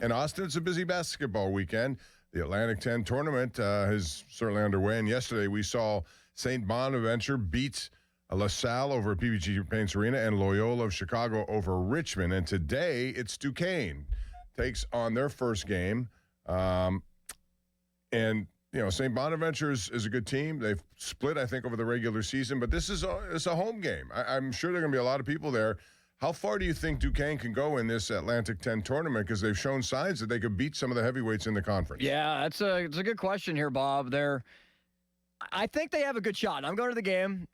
In Austin, it's a busy basketball weekend. The Atlantic 10 tournament is certainly underway, and yesterday we saw St. Bonaventure beat LaSalle over at PPG Paints Arena and Loyola of Chicago over Richmond. And today it's Duquesne takes on their first game. And, St. Bonaventure is a good team. They've split, I think, over the regular season, but this is a home game. I'm sure there are going to be a lot of people there. How far do you think Duquesne can go in this Atlantic 10 tournament? Because they've shown signs that they could beat some of the heavyweights in the conference. Yeah, it's a good question here, Bob. I think they have a good shot. I'm going to the game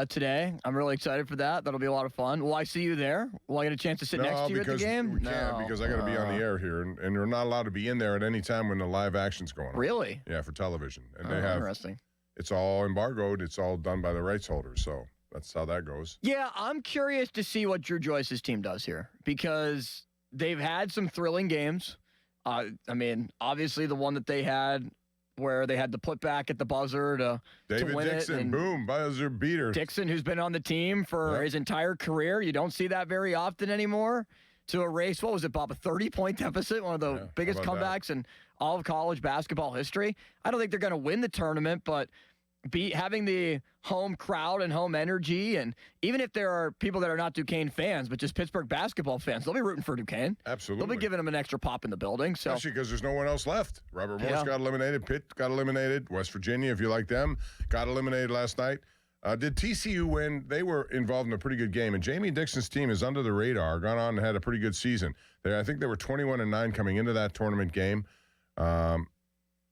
today. I'm really excited for that. That'll be a lot of fun. Will I see you there? Will I get a chance to sit next to you at the game? We can't, because I got to be on the air here, and you're not allowed to be in there at any time when the live action's going on. Really? Yeah, for television. And they have interesting. It's all embargoed. It's all done by the rights holders, so that's how that goes. Yeah, I'm curious to see what Drew Joyce's team does here, because they've had some thrilling games. Obviously the one that they had where they had to put back at the buzzer to win Dixon, it. And boom, buzzer beater. Dixon, who's been on the team for his entire career. You don't see that very often anymore. To erase, what was it, Bob, a 30-point deficit, one of the biggest comebacks in all of college basketball history. I don't think they're going to win the tournament, but having the home crowd and home energy, and even if there are people that are not Duquesne fans, but just Pittsburgh basketball fans, they'll be rooting for Duquesne. Absolutely. They'll be giving them an extra pop in the building. So. Especially because there's no one else left. Robert Morris got eliminated. Pitt got eliminated. West Virginia, if you like them, got eliminated last night. Did TCU win? They were involved in a pretty good game, and Jamie Dixon's team is under the radar, gone on and had a pretty good season. I think they were 21-9 coming into that tournament game.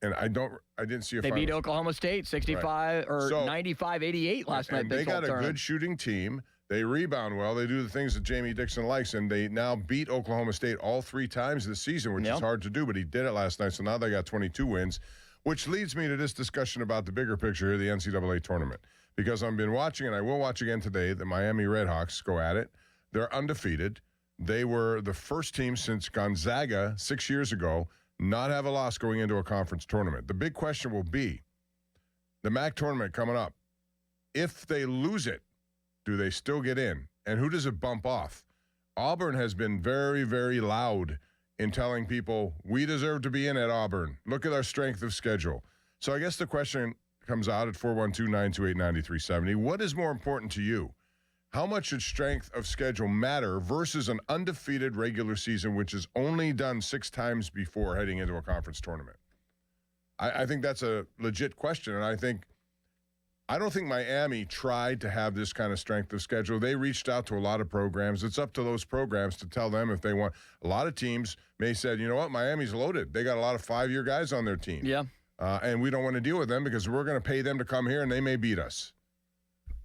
And I didn't see a They beat Oklahoma State 65 or 95-88 last night. And they got a good shooting team. They rebound well. They do the things that Jamie Dixon likes, and they now beat Oklahoma State all 3 times this season, which is hard to do, but he did it last night, so now they got 22 wins, which leads me to this discussion about the bigger picture here, the NCAA tournament, because I've been watching, and I will watch again today, the Miami Redhawks go at it. They're undefeated. They were the first team since Gonzaga 6 years ago not have a loss going into a conference tournament. The big question will be the MAC tournament coming up. If they lose it, do they still get in? And who does it bump off? Auburn has been very, very loud in telling people, we deserve to be in at Auburn. Look at our strength of schedule. So I guess the question comes out at 412-928-9370. What is more important to you? How much should strength of schedule matter versus an undefeated regular season, which is only done 6 times before heading into a conference tournament? I think that's a legit question, and I don't think Miami tried to have this kind of strength of schedule. They reached out to a lot of programs. It's up to those programs to tell them if they want. A lot of teams may say, you know what, Miami's loaded. They got a lot of 5-year guys on their team. Yeah. And we don't want to deal with them because we're going to pay them to come here, and they may beat us.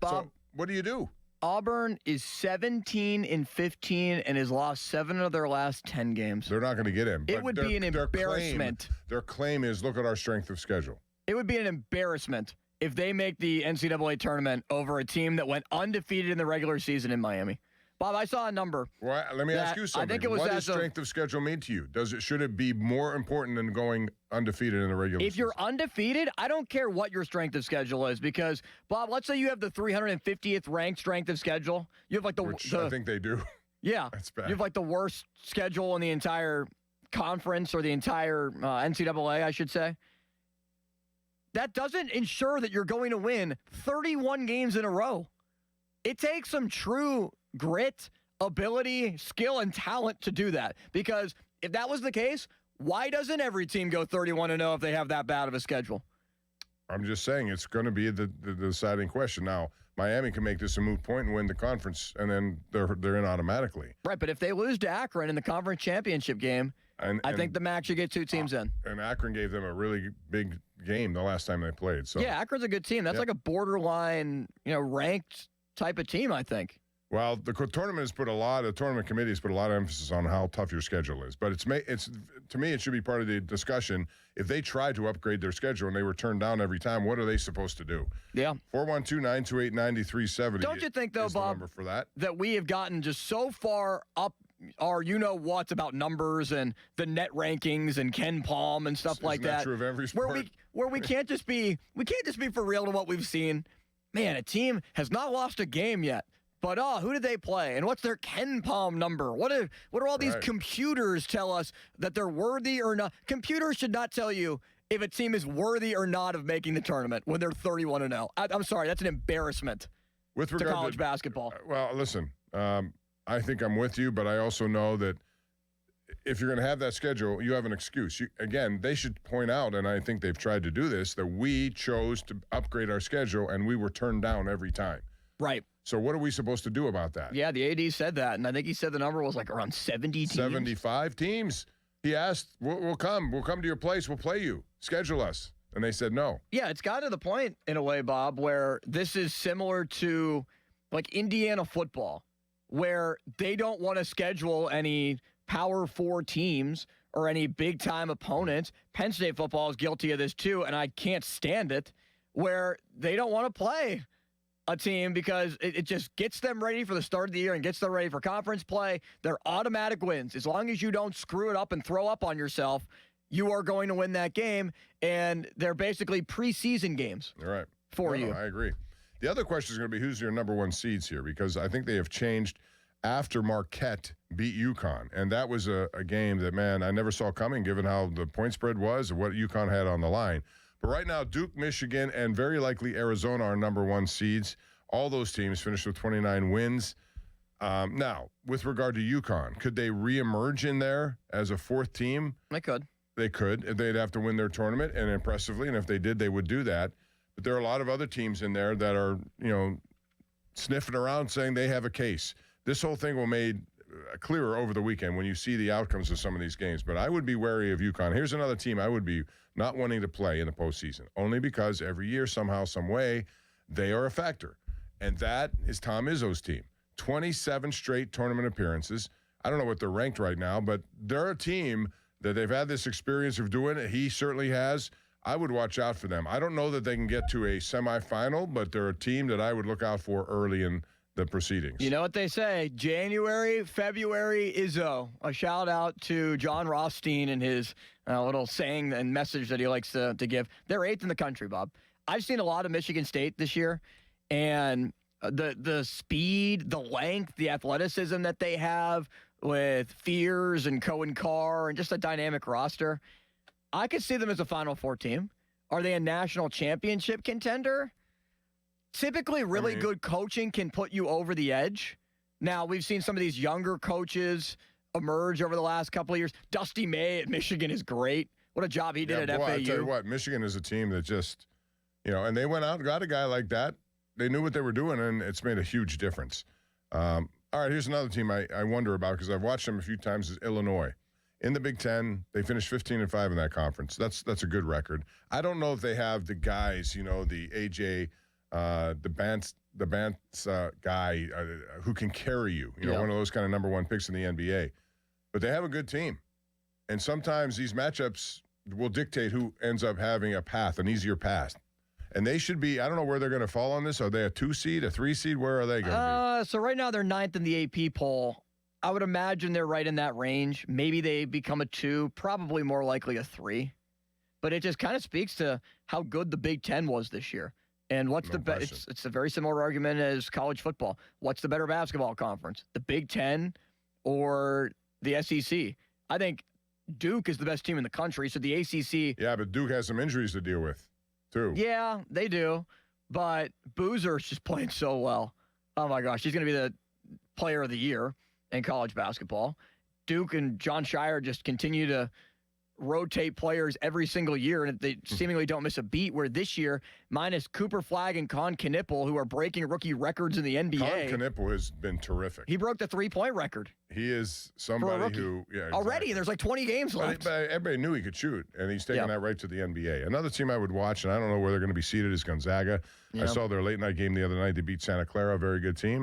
Bob, so what do you do? Auburn is 17-15 and has lost 7 of their last 10 games. They're not going to get in. It would be an embarrassment. Their claim is, look at our strength of schedule. It would be an embarrassment if they make the NCAA tournament over a team that went undefeated in the regular season in Miami. Bob, I saw a number. Well, let me ask you something. I think it was what does strength of schedule mean to you? Should it be more important than going undefeated in the regular season? If you're undefeated, I don't care what your strength of schedule is, because, Bob, let's say you have the 350th ranked strength of schedule. You have Which I think they do. Yeah. That's bad. You have the worst schedule in the entire conference, or the entire NCAA, I should say. That doesn't ensure that you're going to win 31 games in a row. It takes some true grit, ability, skill, and talent to do that. Because if that was the case, why doesn't every team go 31-0 if they have that bad of a schedule? I'm just saying it's going to be the deciding question. Now, Miami can make this a moot point and win the conference, and then they're in automatically. Right, but if they lose to Akron in the conference championship game, I think the MAC should get 2 teams in. And Akron gave them a really big game the last time they played. So yeah, Akron's a good team. That's like a borderline, ranked type of team, I think. Well, the tournament committee has put a lot of emphasis on how tough your schedule is. But it's to me, it should be part of the discussion. If they try to upgrade their schedule and they were turned down every time, what are they supposed to do? Yeah. 412-928-9370. Don't you think, though, Bob, number for that we have gotten just so far up our what's about numbers and the net rankings and Ken Palm and stuff like that? True of every sport? Where we can't just be for real to what we've seen. Man, a team has not lost a game yet. But who did they play? And what's their Ken Palm number? What are all these computers tell us that they're worthy or not? Computers should not tell you if a team is worthy or not of making the tournament when they're 31-0. I'm sorry, that's an embarrassment with regard to college basketball. Well, listen, I think I'm with you, but I also know that if you're going to have that schedule, you have an excuse. Again, they should point out, and I think they've tried to do this, that we chose to upgrade our schedule and we were turned down every time. Right. So what are we supposed to do about that? Yeah, the AD said that, and I think he said the number was like around 70 teams. 75 teams. He asked, we'll come. We'll come to your place. We'll play you. Schedule us. And they said no. Yeah, it's got to the point, in a way, Bob, where this is similar to like Indiana football, where they don't want to schedule any Power 4 teams or any big-time opponents. Penn State football is guilty of this too, and I can't stand it, where they don't want to play a team because it just gets them ready for the start of the year and gets them ready for conference play. They're automatic wins. As long as you don't screw it up and throw up on yourself, you are going to win that game, and they're basically preseason games for you. I agree. The other question is going to be who's your number one seeds here, because I think they have changed after Marquette beat UConn, and that was a game that, man, I never saw coming given how the point spread was and what UConn had on the line. But right now, Duke, Michigan, and very likely Arizona are number one seeds. All those teams finished with 29 wins. Now, with regard to UConn, could they reemerge in there as a fourth team? They could. They could. They'd have to win their tournament, and impressively, and if they did, they would do that. But there are a lot of other teams in there that are, sniffing around saying they have a case. This whole thing will made clearer over the weekend when you see the outcomes of some of these games. But I would be wary of UConn. Here's another team I would be not wanting to play in the postseason, only because every year, somehow, some way, they are a factor. And that is Tom Izzo's team. 27 straight tournament appearances. I don't know what they're ranked right now, but they're a team that they've had this experience of doing it. He certainly has. I would watch out for them. I don't know that they can get to a semifinal, but they're a team that I would look out for early in the proceedings. You know what they say, January, February, Izzo. A shout out to John Rothstein and his little saying and message that he likes to give. They're 8th in the country, Bob. I've seen a lot of Michigan State this year, and the speed, the length, the athleticism that they have with Fears and Cohen Carr and just a dynamic roster. I could see them as a Final Four team. Are they a national championship contender? Typically, really good coaching can put you over the edge. Now, we've seen some of these younger coaches emerge over the last couple of years. Dusty May at Michigan is great. What a job he did at FAU. I tell you what, Michigan is a team that just, and they went out and got a guy like that. They knew what they were doing, and it's made a huge difference. All right, here's another team I wonder about because I've watched them a few times, is Illinois. In the Big Ten, they finished 15-5 in that conference. That's a good record. I don't know if they have the guys, the AJ, the Bance guy who can carry you, one of those kind of number one picks in the NBA. But they have a good team. And sometimes these matchups will dictate who ends up having a path, an easier path. And they should be, I don't know where they're going to fall on this. Are they a 2 seed, a 3 seed? Where are they going to be? So right now they're 9th in the AP poll. I would imagine they're right in that range. Maybe they become a 2, probably more likely a 3. But it just kind of speaks to how good the Big Ten was this year. And what's the best? It's a very similar argument as college football. What's the better basketball conference? The Big Ten or the SEC? I think Duke is the best team in the country, so the ACC. Yeah, but Duke has some injuries to deal with, too. Yeah, they do. But Boozer's just playing so well. Oh, my gosh. He's going to be the player of the year in college basketball. Duke and John Shire just continue to rotate players every single year, and they seemingly don't miss a beat, where this year, minus Cooper Flagg and Con Knippel, who are breaking rookie records in the NBA. Con Knippel has been terrific. He broke the three-point record. He is somebody who, exactly. Already, there's like 20 games left. But everybody knew he could shoot, and he's taking that right to the NBA. Another team I would watch, and I don't know where they're going to be seated, is Gonzaga. I saw their late-night game the other night. They beat Santa Clara, a very good team.